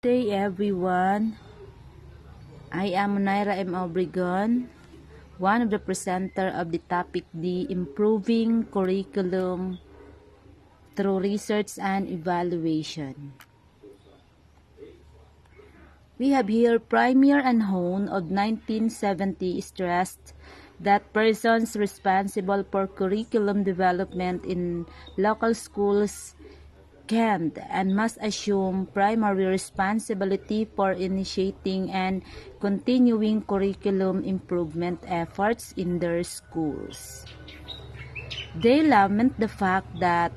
day, everyone. I am Naira M. Obregon, one of the presenter of the topic D, Improving Curriculum through Research and Evaluation. We have here Premier and Hone of 1970 stressed that persons responsible for curriculum development in local schools can and must assume primary responsibility for initiating and continuing curriculum improvement efforts in their schools. They lament the fact that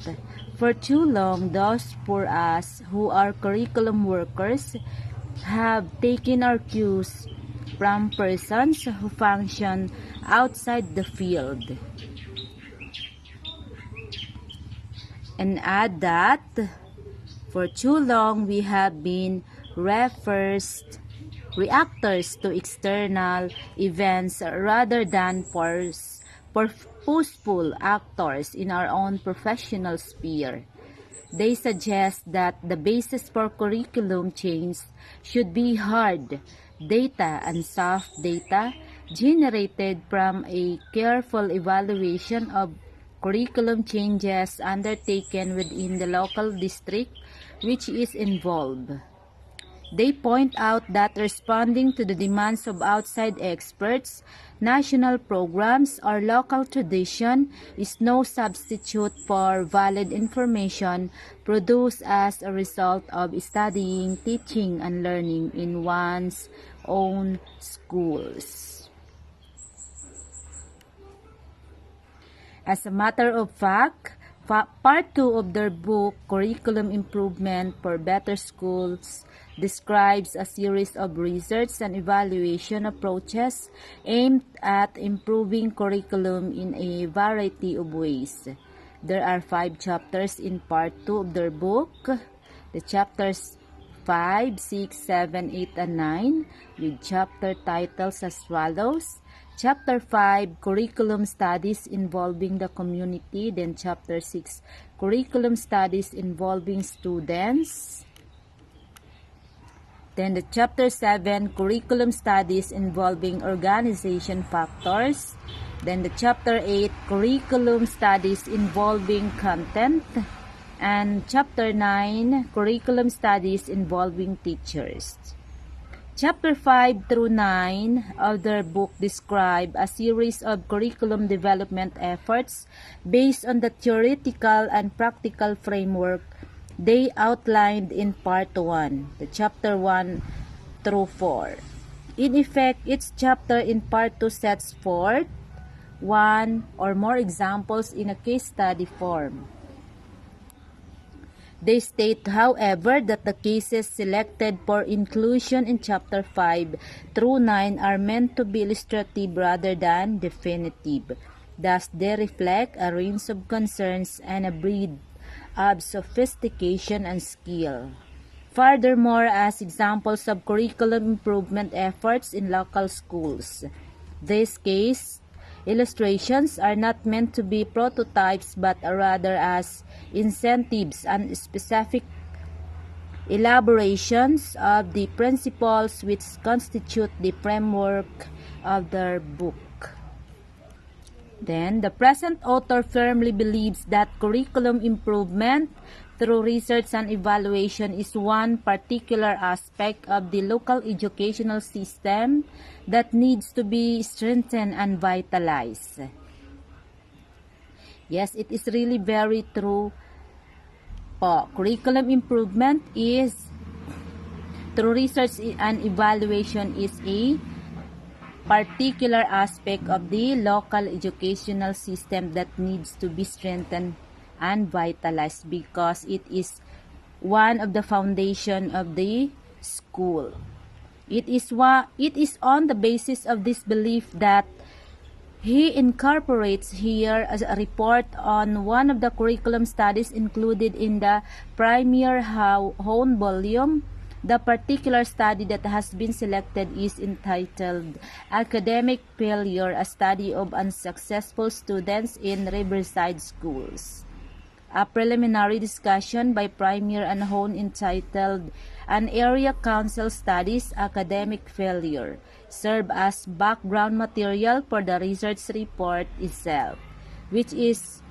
for too long those for us who are curriculum workers have taken our cues from persons who function outside the field. And add that for too long we have been reactors to external events rather than purposeful actors in our own professional sphere. They suggest that the basis for curriculum change should be hard data and soft data generated from a careful evaluation of curriculum changes undertaken within the local district which is involved. They point out that responding to the demands of outside experts, national programs, or local tradition is no substitute for valid information produced as a result of studying, teaching, and learning in one's own schools. As a matter of fact, Part 2 of their book, Curriculum Improvement for Better Schools, describes a series of research and evaluation approaches aimed at improving curriculum in a variety of ways. There are 5 chapters in Part 2 of their book. The chapters 5, 6, 7, 8, and 9 with chapter titles as follows. Chapter 5, Curriculum Studies Involving the Community. Then Chapter 6, Curriculum Studies Involving Students. Then the Chapter 7, Curriculum Studies Involving Organization Factors. Then the Chapter 8, Curriculum Studies Involving Content. And Chapter 9, Curriculum Studies Involving Teachers. Chapter 5 through 9 of their book describe a series of curriculum development efforts based on the theoretical and practical framework they outlined in Part 1, the Chapter 1 through 4. In effect, each chapter in Part 2 sets forth one or more examples in a case study form. They state, however, that the cases selected for inclusion in Chapter 5 through 9 are meant to be illustrative rather than definitive. Thus, they reflect a range of concerns and a breed of sophistication and skill. Furthermore, as examples of curriculum improvement efforts in local schools, this case illustrations are not meant to be prototypes but rather as incentives and specific elaborations of the principles which constitute the framework of their book. Then, the present author firmly believes that curriculum improvement through research and evaluation is one particular aspect of the local educational system that needs to be strengthened and vitalized. Yes, it is really very true po. Curriculum improvement is through research and evaluation is a particular aspect of the local educational system that needs to be strengthened and vitalized because it is one of the foundation of the school. It is on the basis of this belief that he incorporates here as a report on one of the curriculum studies included in the Premier Hone volume. The particular study that has been selected is entitled Academic Failure, a Study of Unsuccessful Students in Riverside Schools. a preliminary discussion by Premier and Hone entitled An Area Council Studies Academic Failure serve as background material for the research report itself, which is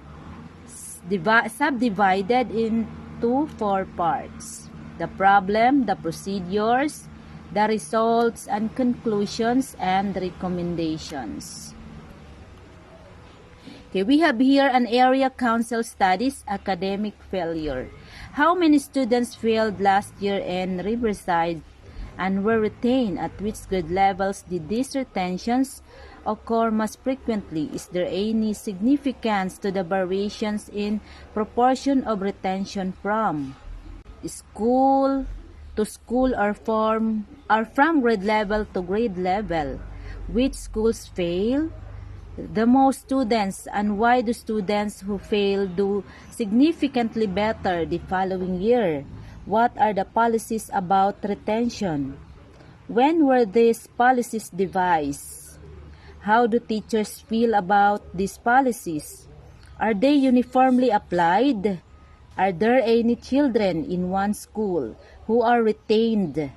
subdivided into 4 parts: the problem, the procedures, the results and conclusions, and recommendations. Okay, we have here an area council studies academic failure. How many students failed last year in Riverside and were retained? At which grade levels did these retentions occur most frequently? Is there any significance to the variations in proportion of retention from school to school or from grade level to grade level? Which schools fail the most students, and why do students who fail do significantly better the following year? What are the policies about retention? When were these policies devised? How do teachers feel about these policies? Are they uniformly applied? Are there any children in one school who are retained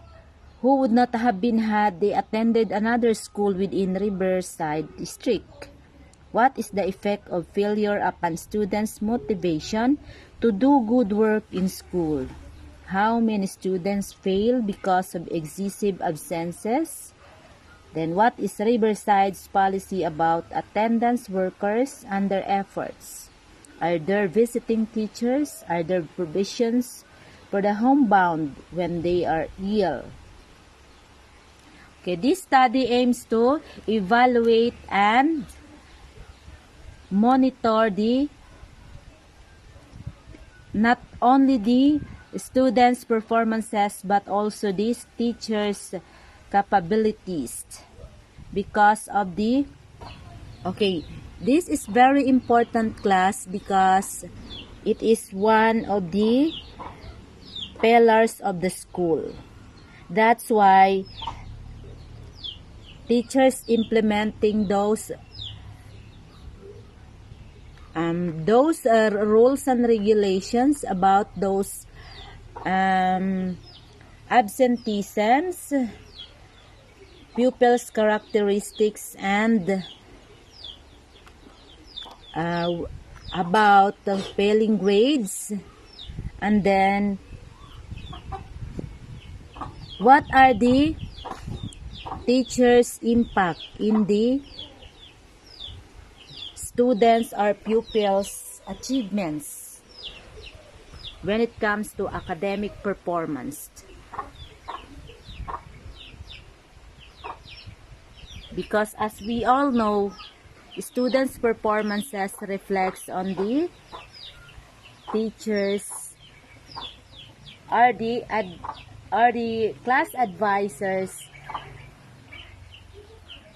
who would not have been had they attended another school within Riverside District? What is the effect of failure upon students' motivation to do good work in school? How many students fail because of excessive absences? Then what is Riverside's policy about attendance workers and their efforts? Are there visiting teachers? Are there provisions for the homebound when they are ill? Okay, this study aims to evaluate and monitor not only the students' performances but also these teachers' capabilities because of the this is very important class because it is one of the pillars of the school. That's why teachers implementing those rules and regulations about those absenteeisms, pupils' characteristics, and about the failing grades, and then what are the teachers' impact in the students or pupils' achievements when it comes to academic performance. Because as we all know, students' performances reflects on the teachers or the class advisors'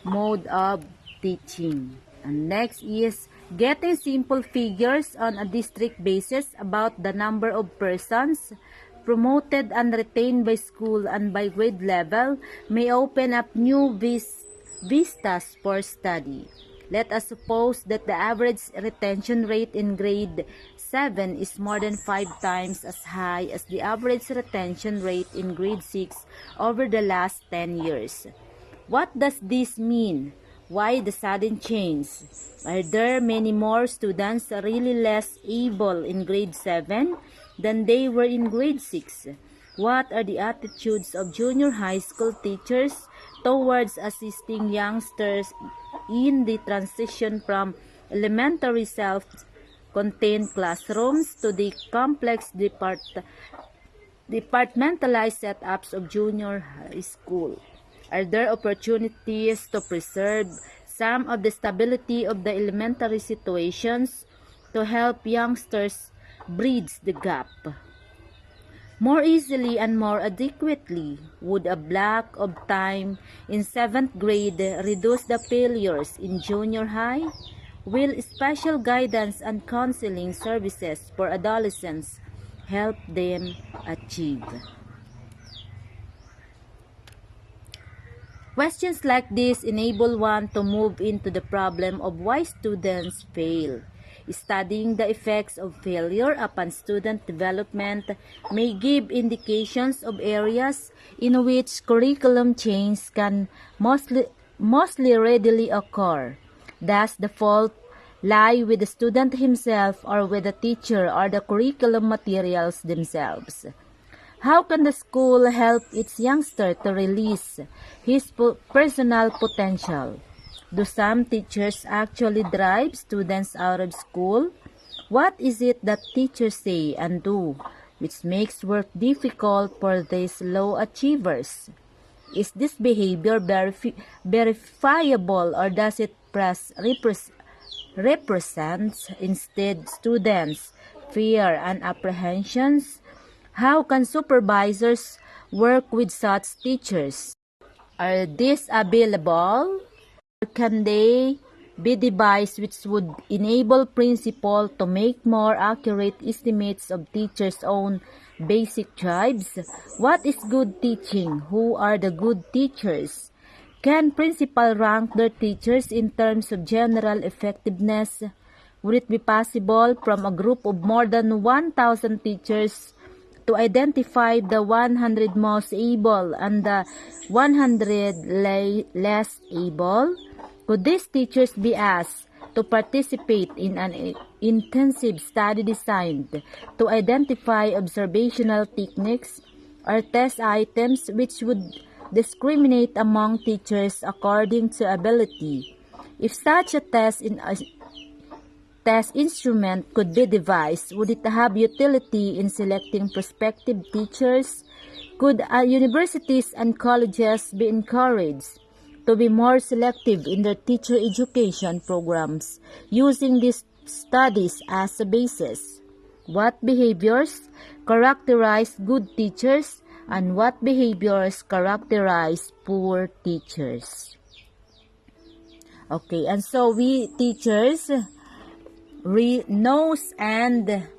mode of teaching. And next is getting simple figures on a district basis about the number of persons promoted and retained by school and by grade level may open up new vistas for study. Let us suppose that the average retention rate in grade 7 is more than 5 times as high as the average retention rate in grade 6 over the last 10 years. What does this mean? Why the sudden change? Are there many more students really less able in grade 7 than they were in grade 6? What are the attitudes of junior high school teachers towards assisting youngsters in the transition from elementary self-contained classrooms to the complex departmentalized setups of junior high school? Are there opportunities to preserve some of the stability of the elementary situations to help youngsters bridge the gap more easily and more adequately? Would a block of time in 7th grade reduce the failures in junior high? Will special guidance and counseling services for adolescents help them achieve? Questions like this enable one to move into the problem of why students fail. Studying the effects of failure upon student development may give indications of areas in which curriculum change can mostly readily occur. Thus, the fault lie with the student himself or with the teacher or the curriculum materials themselves. How can the school help its youngster to release his personal potential? Do some teachers actually drive students out of school? What is it that teachers say and do which makes work difficult for these low achievers? Is this behavior verifiable, or does it represent instead students' fear and apprehensions? How can supervisors work with such teachers? Are these available? Or can they be devised which would enable principal to make more accurate estimates of teachers' own basic drives? What is good teaching? Who are the good teachers? Can principal rank their teachers in terms of general effectiveness? Would it be possible from a group of more than 1,000 teachers to identify the 100 most able and the 100 less able? Could these teachers be asked to participate in an intensive study designed to identify observational techniques or test items which would discriminate among teachers according to ability? If such a test instrument could be devised, would it have utility in selecting prospective teachers? Could universities and colleges be encouraged to be more selective in their teacher education programs using these studies as a basis? What behaviors characterize good teachers and what behaviors characterize poor teachers? Okay, and so we teachers knows and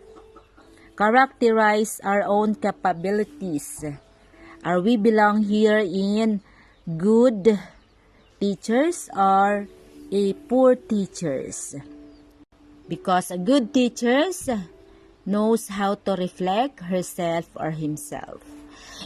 characterize our own capabilities. Are we belong here in good teachers or a poor teachers? Because a good teachers knows how to reflect herself or himself.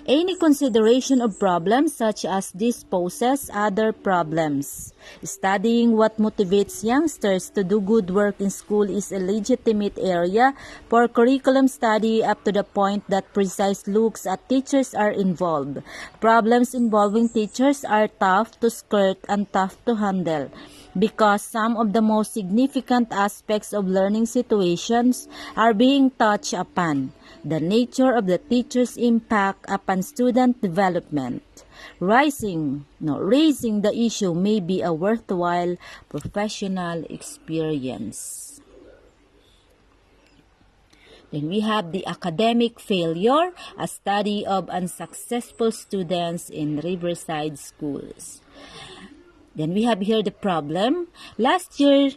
Any consideration of problems such as this poses other problems. Studying what motivates youngsters to do good work in school is a legitimate area for curriculum study up to the point that precise looks at teachers are involved. Problems involving teachers are tough to skirt and tough to handle, because some of the most significant aspects of learning situations are being touched upon. The nature of the teacher's impact upon student development. Raising the issue may be a worthwhile professional experience. Then we have the academic failure, a study of unsuccessful students in Riverside schools. Then we have here the problem. Last year,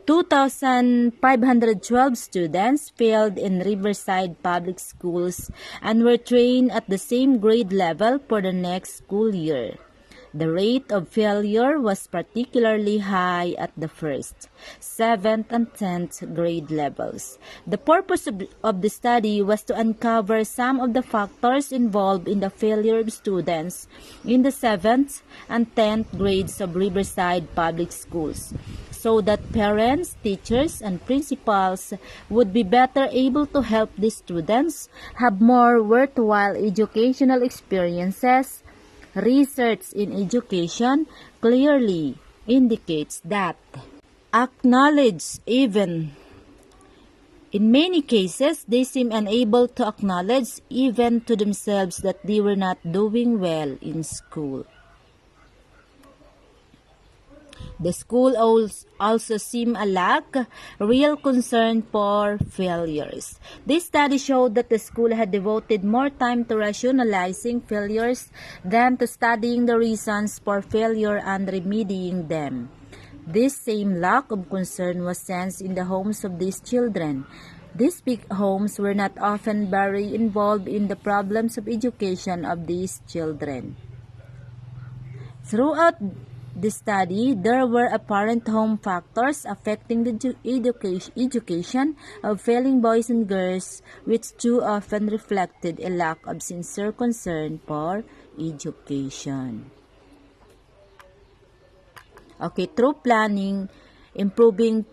2,512 students failed in Riverside Public Schools and were trained at the same grade level for the next school year. The rate of failure was particularly high at the 1st, 7th, and 10th grade levels. The purpose of the study was to uncover some of the factors involved in the failure of students in the 7th and 10th grades of Riverside Public Schools, so that parents, teachers, and principals would be better able to help these students have more worthwhile educational experiences. Research in education clearly indicates that in many cases, they seem unable to acknowledge even to themselves that they were not doing well in school. The school also seemed a lack real concern for failures. This study showed that the school had devoted more time to rationalizing failures than to studying the reasons for failure and remedying them. This same lack of concern was sensed in the homes of these children. These big homes were not often very involved in the problems of education of these children. Throughout the study, there were apparent home factors affecting the education of failing boys and girls, which too often reflected a lack of sincere concern for education. Okay, through planning, improving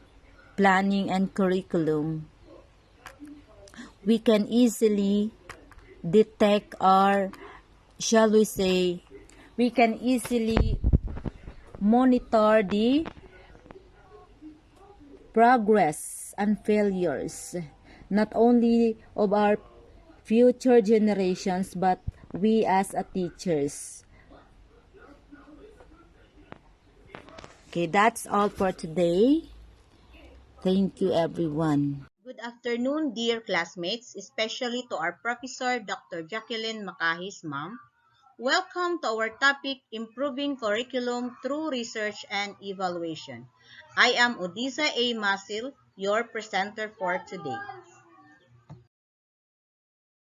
planning and curriculum, we can easily detect, or shall we say, we can easily monitor the progress and failures, not only of our future generations, but we as a teachers. Okay, that's all for today. Thank you, everyone. Good afternoon, dear classmates, especially to our professor, Dr. Jacqueline Macahis, ma'am. Welcome to our topic, Improving Curriculum Through Research and Evaluation. I am Odisa A. Masil, your presenter for today.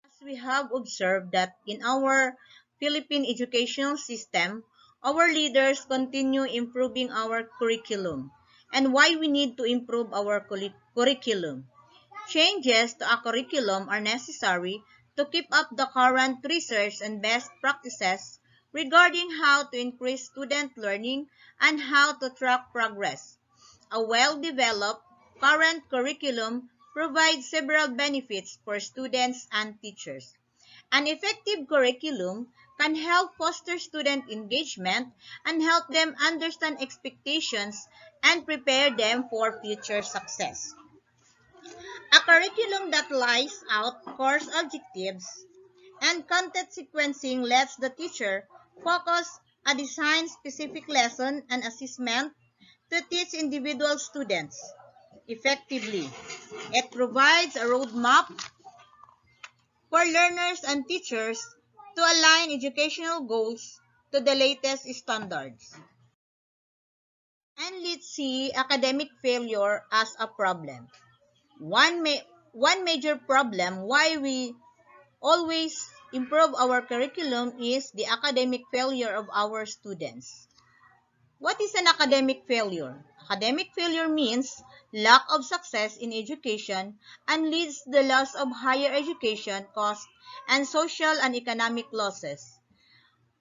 As we have observed that in our Philippine educational system, our leaders continue improving our curriculum. And why we need to improve our curriculum? Changes to a curriculum are necessary to keep up the current research and best practices regarding how to increase student learning and how to track progress. A well-developed current curriculum provides several benefits for students and teachers. An effective curriculum can help foster student engagement and help them understand expectations and prepare them for future success. A curriculum that lays out course objectives and content sequencing lets the teacher focus a design-specific lesson and assessment to teach individual students effectively. It provides a roadmap for learners and teachers to align educational goals to the latest standards. And let's see academic failure as a problem. One, one major problem why we always improve our curriculum is the academic failure of our students. What is an academic failure? Academic failure means lack of success in education and leads to the loss of higher education costs and social and economic losses.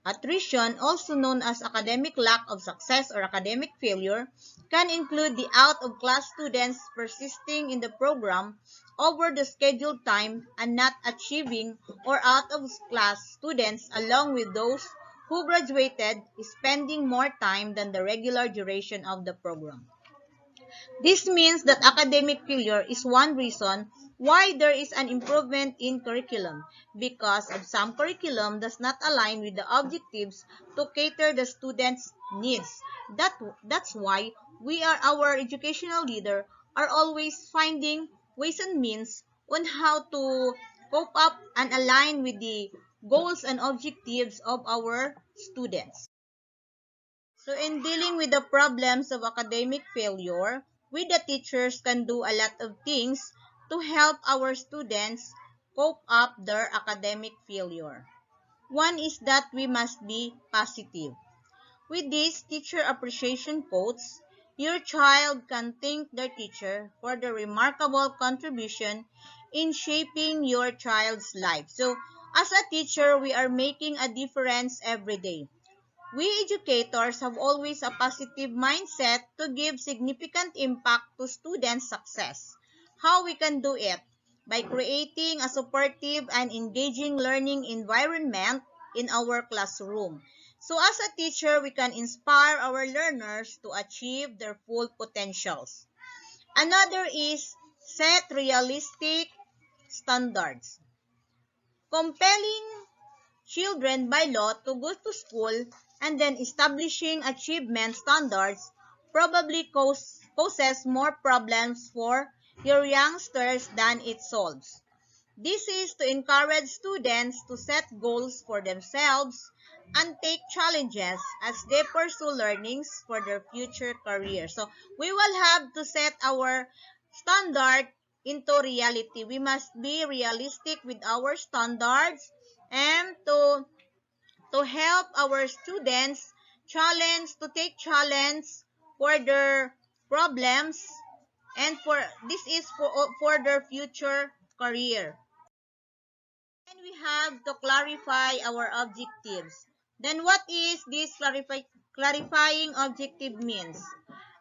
Attrition, also known as academic lack of success or academic failure, can include the out-of-class students persisting in the program over the scheduled time and not achieving, or out-of-class students along with those who graduated spending more time than the regular duration of the program. This means that academic failure is one reason why there is an improvement in curriculum, because of some curriculum does not align with the objectives to cater the students' needs. That's why our educational leader are always finding ways and means on how to cope up and align with the goals and objectives of our students. So in dealing with the problems of academic failure, we the teachers can do a lot of things to help our students cope up their academic failure. One is that we must be positive. With these teacher appreciation quotes, your child can thank their teacher for the remarkable contribution in shaping your child's life. So, as a teacher, we are making a difference every day. We educators have always a positive mindset to give significant impact to students' success. How we can do it? By creating a supportive and engaging learning environment in our classroom. So as a teacher, we can inspire our learners to achieve their full potentials. Another is set realistic standards. Compelling children by law to go to school and then establishing achievement standards probably causes more problems for your youngsters than it solves. This is to encourage students to set goals for themselves and take challenges as they pursue learnings for their future career. So we will have to set our standard into reality. We must be realistic with our standards and to help our students challenge for their problems, and this is for their future career. And we have to clarify our objectives. Then what is this clarifying objective means?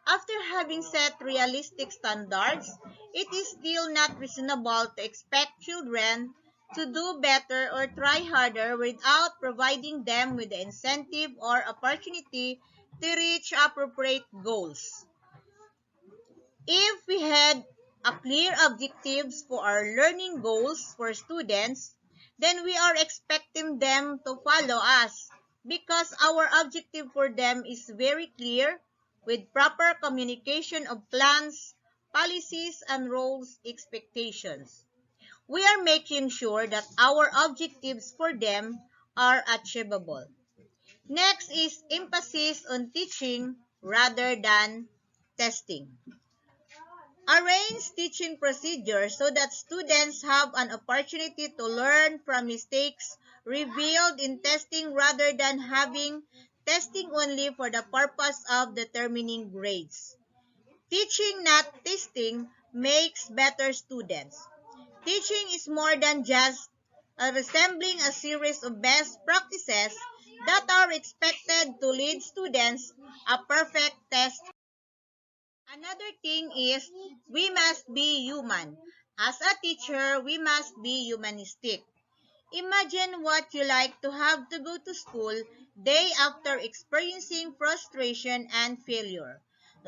After having set realistic standards, it is still not reasonable to expect children to do better or try harder without providing them with the incentive or opportunity to reach appropriate goals. If we had a clear objectives for our learning goals for students, then we are expecting them to follow us because our objective for them is very clear with proper communication of plans, policies, and roles expectations. We are making sure that our objectives for them are achievable. Next is emphasis on teaching rather than testing. Arrange teaching procedures so that students have an opportunity to learn from mistakes revealed in testing rather than having testing only for the purpose of determining grades. Teaching, not testing, makes better students. Teaching is more than just resembling a series of best practices that are expected to lead students a perfect test. Another thing is we must be human. As a teacher, we must be humanistic. Imagine what you like to have to go to school day after experiencing frustration and failure.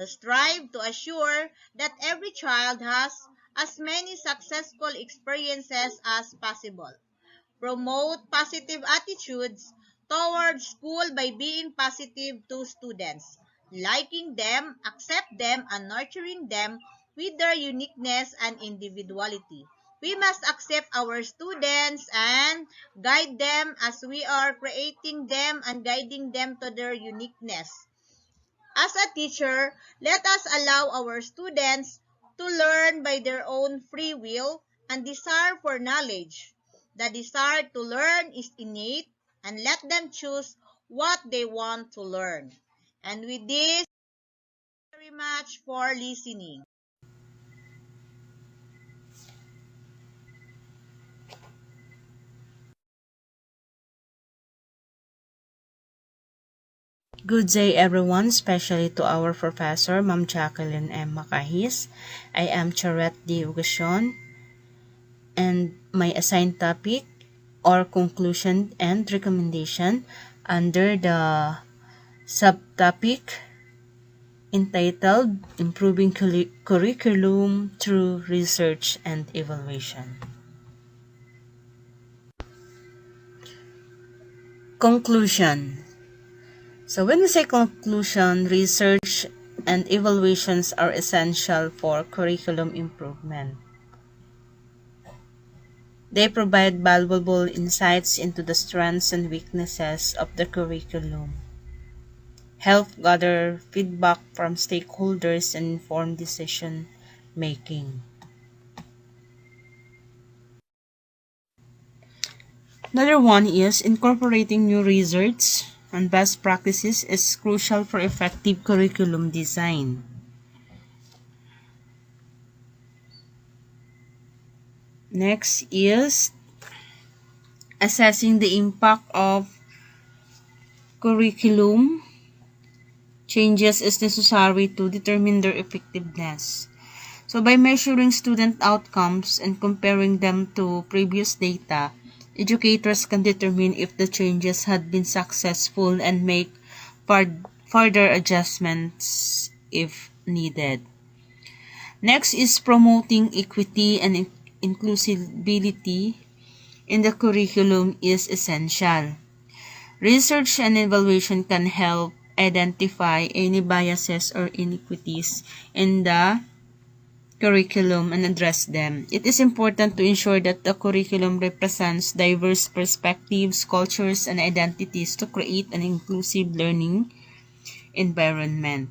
Strive to assure that every child has as many successful experiences as possible. Promote positive attitudes towards school by being positive to students, liking them, accept them, and nurturing them with their uniqueness and individuality. We must accept our students and guide them as we are creating them and guiding them to their uniqueness. As a teacher, let us allow our students to learn by their own free will and desire for knowledge. The desire to learn is innate, and let them choose what they want to learn. And with this, thank you very much for listening. Good day everyone, especially to our professor, Ma'am Jacqueline M. Macahis. I am Charette D. Ugacion, and my assigned topic or conclusion and recommendation under the subtopic entitled Improving Curriculum Through Research and Evaluation. Conclusion. So when we say conclusion, research and evaluations are essential for curriculum improvement. They provide valuable insights into the strengths and weaknesses of the curriculum, help gather feedback from stakeholders, and inform decision making. Another one is incorporating new research and best practices is crucial for effective curriculum design. Next is assessing the impact of curriculum changes is necessary to determine their effectiveness. So by measuring student outcomes and comparing them to previous data, educators can determine if the changes had been successful and make further adjustments if needed. Next is promoting equity and inclusivity in the curriculum is essential. Research and evaluation can help identify any biases or inequities in the curriculum and address them. It is important to ensure that the curriculum represents diverse perspectives, cultures, and identities to create an inclusive learning environment.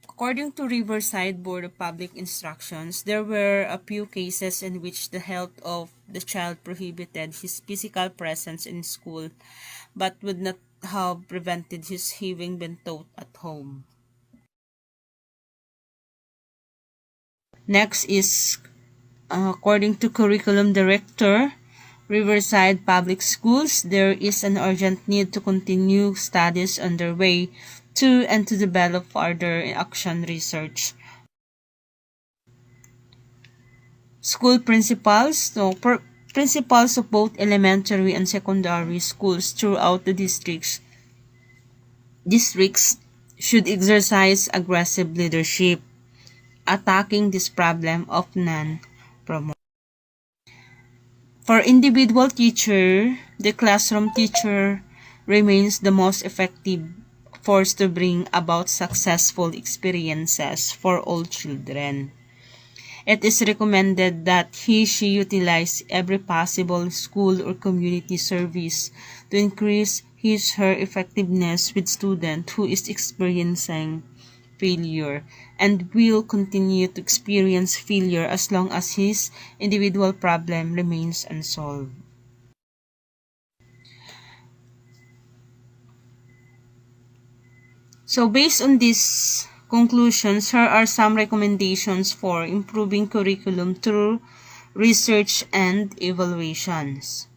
According to Riverside Board of Public Instructions, there were a few cases in which the health of the child prohibited his physical presence in school, but would not have prevented his having been taught at home. Next is, according to Curriculum Director, Riverside Public Schools, there is an urgent need to continue studies underway to and to develop further action research. School principals, principals of both elementary and secondary schools throughout the districts should exercise aggressive leadership, attacking this problem of non-promotion. For individual teacher, the classroom teacher remains the most effective force to bring about successful experiences for all children. It is recommended that she utilize every possible school or community service to increase her effectiveness with student who is experiencing failure and will continue to experience failure as long as his individual problem remains unsolved. So based on these conclusions, here are some recommendations for improving curriculum through research and evaluations.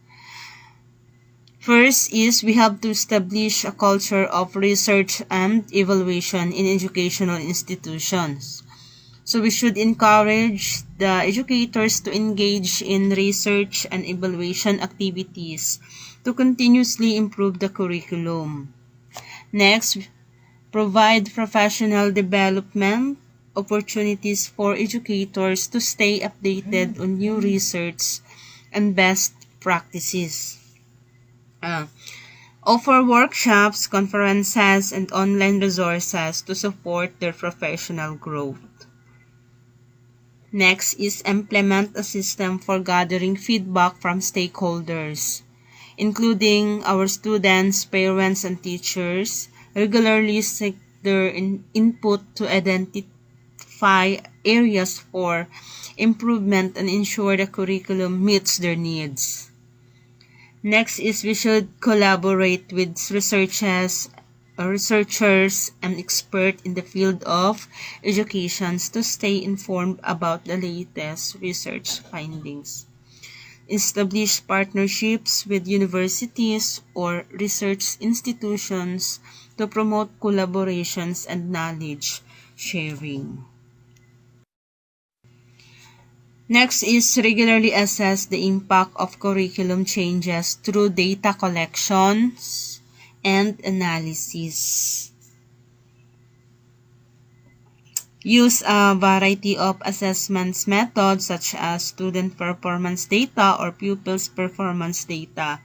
First is we have to establish a culture of research and evaluation in educational institutions. So we should encourage the educators to engage in research and evaluation activities to continuously improve the curriculum. Next, provide professional development opportunities for educators to stay updated on new research and best practices. Offer workshops, conferences, and online resources to support their professional growth. Next is implement a system for gathering feedback from stakeholders, including our students, parents, and teachers. Regularly seek their input to identify areas for improvement and ensure the curriculum meets their needs. Next is we should collaborate with researchers and experts in the field of education to stay informed about the latest research findings. Establish partnerships with universities or research institutions to promote collaborations and knowledge sharing. Next is regularly assess the impact of curriculum changes through data collections and analysis. Use a variety of assessments methods such as student performance data or pupils performance data,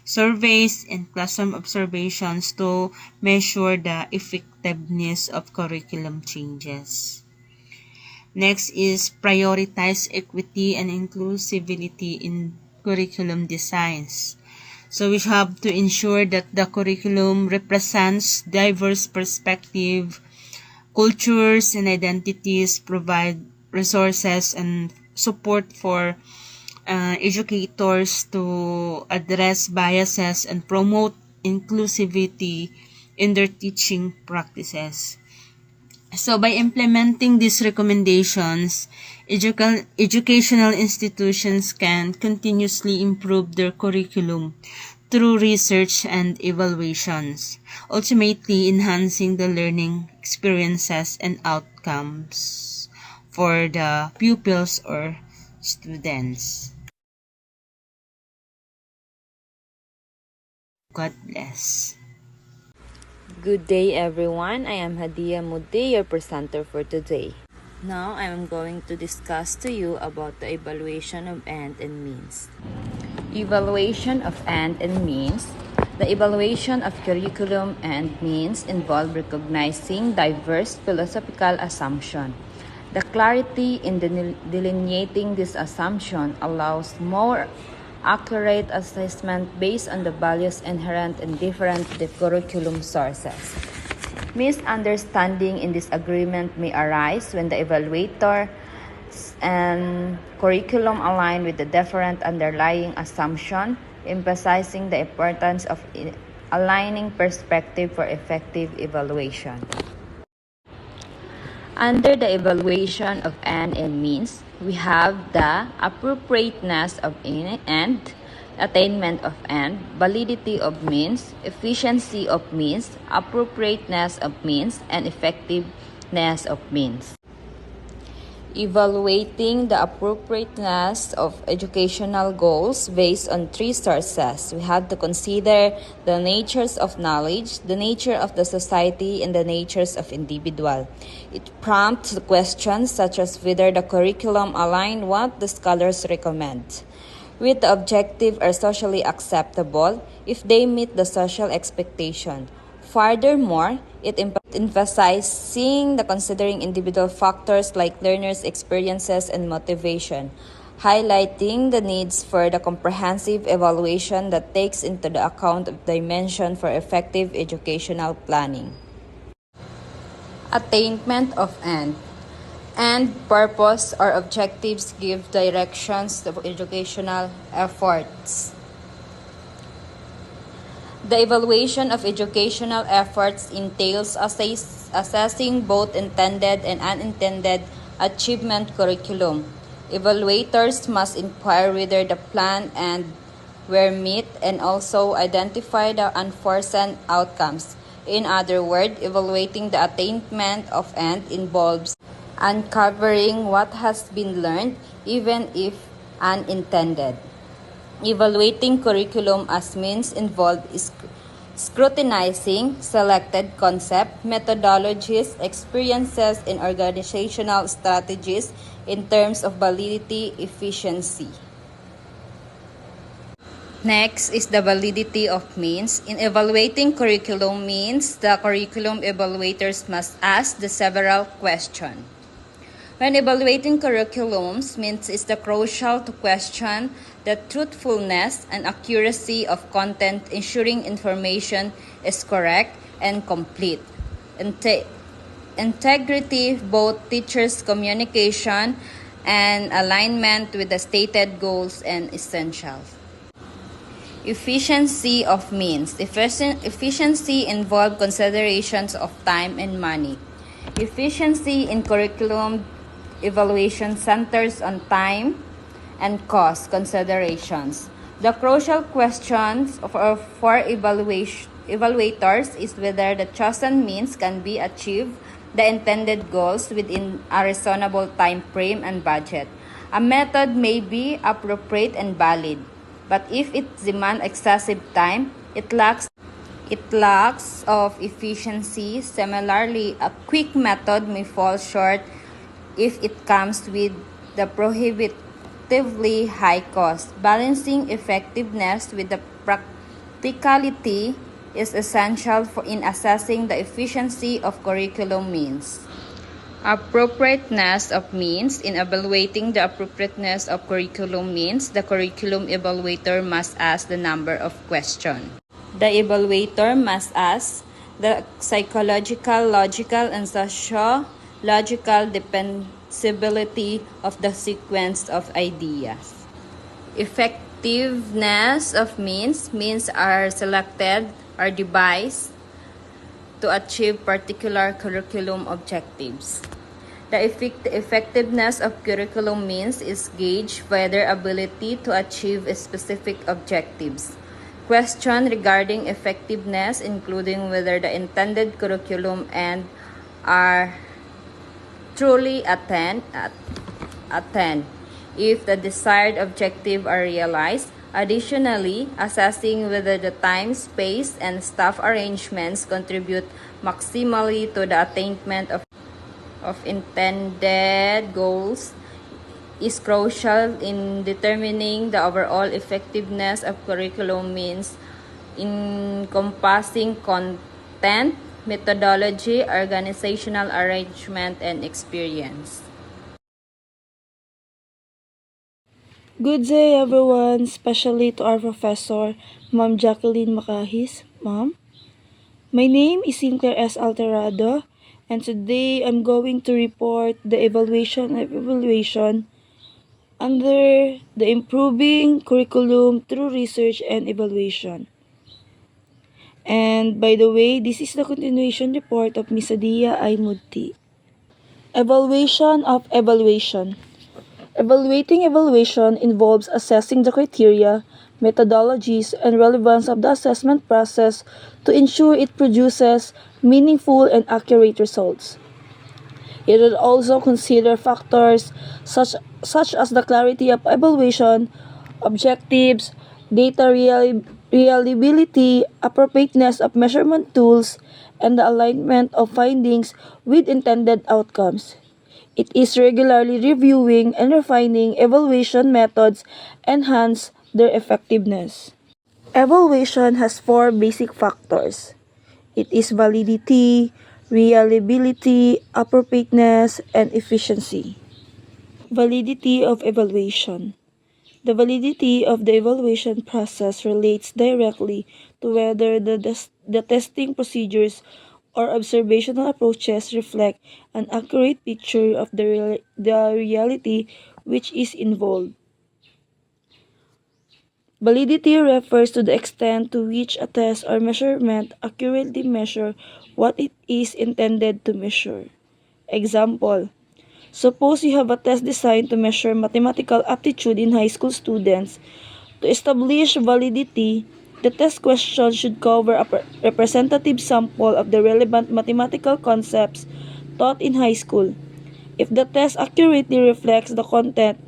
surveys, and classroom observations to measure the effectiveness of curriculum changes. Next is prioritize equity and inclusivity in curriculum designs. So we have to ensure that the curriculum represents diverse perspectives, cultures, and identities, provide resources and support for educators to address biases and promote inclusivity in their teaching practices. So by implementing these recommendations, educational institutions can continuously improve their curriculum through research and evaluations, ultimately enhancing the learning experiences and outcomes for the pupils or students. God bless. Good day, everyone. I am Hadia Mudde, your presenter for today. Now, I am going to discuss to you about the evaluation of end and means. Evaluation of end and means. The evaluation of curriculum and means involve recognizing diverse philosophical assumptions. The clarity in delineating this assumption allows more accurate assessment based on the values inherent in different curriculum sources. Misunderstanding in this agreement may arise when the evaluator and curriculum align with the different underlying assumption, emphasizing the importance of aligning perspective for effective evaluation. Under the evaluation of end and means, we have the appropriateness of end, attainment of end, validity of means, efficiency of means, appropriateness of means, and effectiveness of means. Evaluating the appropriateness of educational goals based on three sources. We have to consider the natures of knowledge, the nature of the society, and the natures of individual. It prompts questions such as whether the curriculum align what the scholars recommend, with the objective are socially acceptable if they meet the social expectation. Furthermore, it emphasizing the considering individual factors like learners' experiences and motivation, highlighting the needs for the comprehensive evaluation that takes into the account of dimension for effective educational planning. Attainment of end. And purpose or objectives give directions to educational efforts. The evaluation of educational efforts entails assessing both intended and unintended achievement curriculum. Evaluators must inquire whether the plan and were met and also identify the unforeseen outcomes. In other words, evaluating the attainment of end involves uncovering what has been learned, even if unintended. Evaluating curriculum as means involved is scrutinizing selected concept, methodologies, experiences, and organizational strategies in terms of validity, efficiency. Next is the validity of means. In evaluating curriculum means, the curriculum evaluators must ask the several questions. When evaluating curriculums, means is the crucial to question the truthfulness and accuracy of content, ensuring information is correct and complete. Integrity, both teachers' communication and alignment with the stated goals and essentials. Efficiency of means. Efficiency involves considerations of time and money. Efficiency in curriculum evaluation centers on time and cost considerations. The crucial questions for evaluators is whether the chosen means can be achieved the intended goals within a reasonable time frame and budget. A method may be appropriate and valid, but if it demands excessive time, it lacks of efficiency. Similarly, a quick method may fall short if it comes with the prohibitively high cost. Balancing effectiveness with the practicality is essential in assessing the efficiency of curriculum means. Appropriateness of means. In evaluating the appropriateness of curriculum means, the curriculum evaluator must ask the number of questions. The evaluator must ask the psychological, logical, and socio-logical defensibility of the sequence of ideas. Effectiveness of means. Means are selected or devised to achieve particular curriculum objectives. The effectiveness of curriculum means is gauged by their ability to achieve specific objectives. Question regarding effectiveness, including whether the intended curriculum and are truly attained, if the desired objective are realized. Additionally, assessing whether the time, space, and staff arrangements contribute maximally to the attainment of intended goals is crucial in determining the overall effectiveness of curriculum means, encompassing content, methodology, organizational arrangement, and experience. Good day, everyone, especially to our professor, Ma'am Jacqueline Macahis. Ma'am, my name is Sinclair S. Alterado, and today I'm going to report the evaluation of evaluation under the improving curriculum through research and evaluation. And by the way, this is the continuation report of Miss Adia Aymuti. Evaluation of evaluation. Evaluating evaluation involves assessing the criteria, methodologies, and relevance of the assessment process to ensure it produces meaningful and accurate results. It will also consider factors such as the clarity of evaluation, objectives, data reliability, appropriateness of measurement tools, and the alignment of findings with intended outcomes. It is regularly reviewing and refining evaluation methods enhance their effectiveness. Evaluation has four basic factors. It is validity, reliability, appropriateness, and efficiency. Validity of evaluation. The validity of the evaluation process relates directly to whether the testing procedures or observational approaches reflect an accurate picture of the reality which is involved. Validity refers to the extent to which a test or measurement accurately measure what it is intended to measure. Example: suppose you have a test designed to measure mathematical aptitude in high school students. To establish validity, the test question should cover a representative sample of the relevant mathematical concepts taught in high school. If the test accurately reflects the content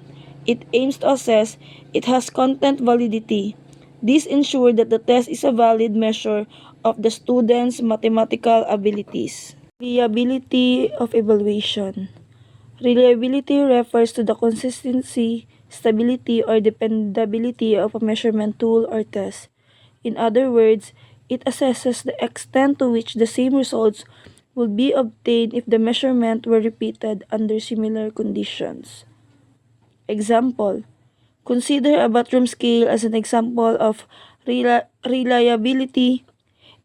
it aims to assess, it has content validity. This ensures that the test is a valid measure of the student's mathematical abilities. Reliability of evaluation. Reliability refers to the consistency, stability, or dependability of a measurement tool or test. In other words, it assesses the extent to which the same results will be obtained if the measurement were repeated under similar conditions. Example: consider a bathroom scale as an example of reliability.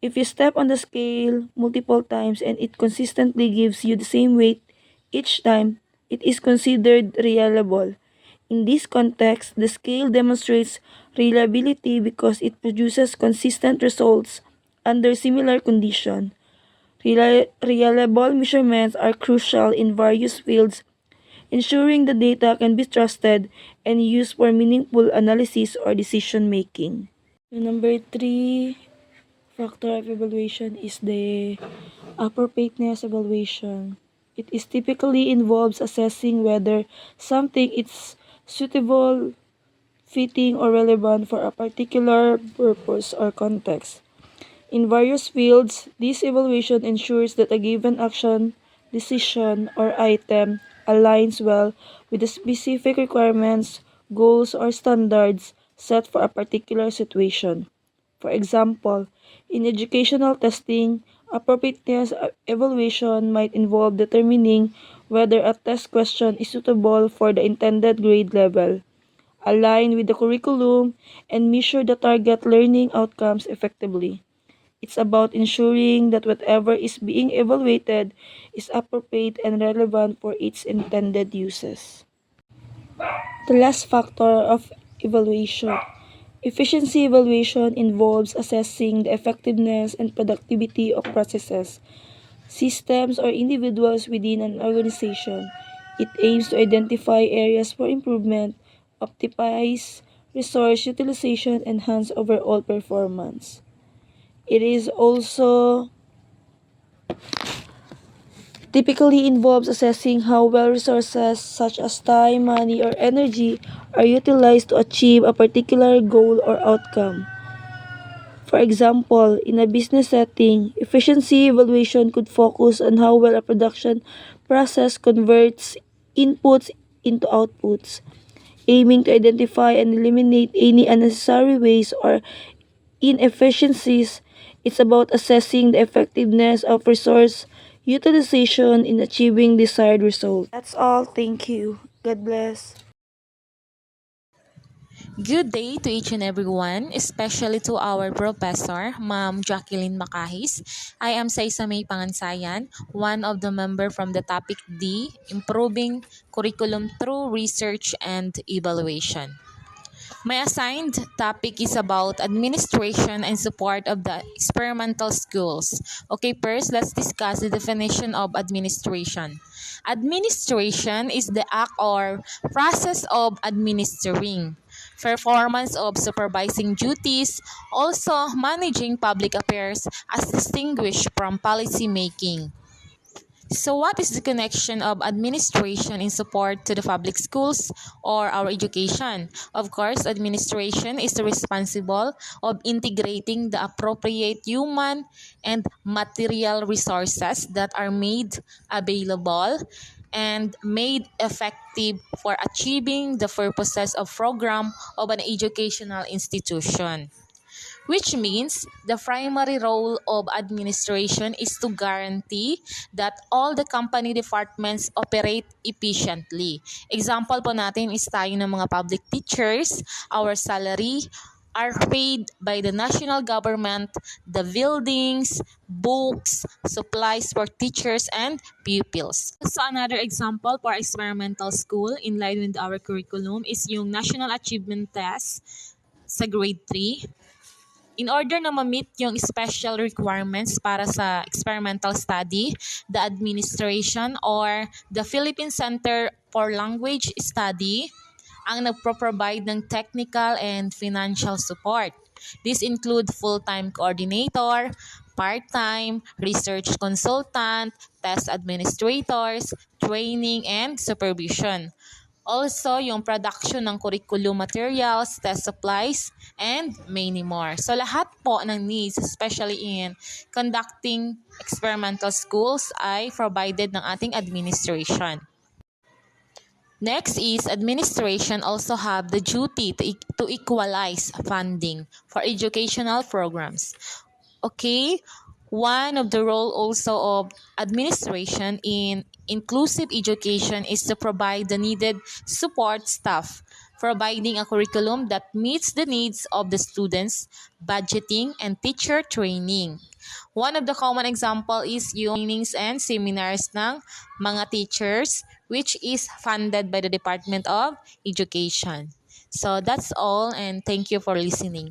If you step on the scale multiple times and it consistently gives you the same weight each time, it is considered reliable. In this context, the scale demonstrates reliability because it produces consistent results under similar conditions. Reliable measurements are crucial in various fields, ensuring the data can be trusted and used for meaningful analysis or decision making. Number three factor of evaluation is the appropriateness evaluation. It is typically involves assessing whether something is suitable, fitting, or relevant for a particular purpose or context. In various fields, this evaluation ensures that a given action, decision, or item aligns well with the specific requirements, goals, or standards set for a particular situation. For example, in educational testing, appropriateness evaluation might involve determining whether a test question is suitable for the intended grade level, align with the curriculum, and measure the target learning outcomes effectively. It's about ensuring that whatever is being evaluated is appropriate and relevant for its intended uses. The last factor of evaluation. Efficiency evaluation involves assessing the effectiveness and productivity of processes, systems, or individuals within an organization. It aims to identify areas for improvement, optimize resource utilization, and enhance overall performance. It is also typically involves assessing how well resources such as time, money, or energy are utilized to achieve a particular goal or outcome. For example, in a business setting, efficiency evaluation could focus on how well a production process converts inputs into outputs, aiming to identify and eliminate any unnecessary waste or inefficiencies. It's about assessing the effectiveness of resource utilization in achieving desired results. That's all. Thank you. God bless. Good day to each and everyone, especially to our professor, Ma'am Jacqueline Macahis. I am Saisa May Pangansayan, one of the member from the topic D, Improving Curriculum Through Research and Evaluation. My assigned topic is about administration and support of the experimental schools. Okay, first, let's discuss the definition of administration. Administration is the act or process of administering, performance of supervising duties, also managing public affairs as distinguished from policy making. So, what is the connection of administration in support to the public schools or our education? Of course, administration is responsible of integrating the appropriate human and material resources that are made available and made effective for achieving the purposes of program of an educational institution, which means the primary role of administration is to guarantee that all the company departments operate efficiently. Example po natin is tayo ng mga public teachers, our salary are paid by the national government, the buildings, books, supplies for teachers and pupils. So another example for experimental school in line with our curriculum is yung National Achievement Test sa grade 3. In order na ma-meet yung special requirements para sa experimental study, the administration or the Philippine Center for Language Study ang nagpro-provide ng technical and financial support. This include full-time coordinator, part-time, research consultant, test administrators, training, and supervision. Also, yung production ng curriculum materials, test supplies, and many more. So, lahat po ng needs, especially in conducting experimental schools, ay provided ng ating administration. Next is administration also have the duty to equalize funding for educational programs. Okay, one of the role also of administration in inclusive education is to provide the needed support staff, providing a curriculum that meets the needs of the students, budgeting, and teacher training. One of the common example is yung trainings and seminars ng mga teachers, which is funded by the Department of Education. So that's all, and thank you for listening.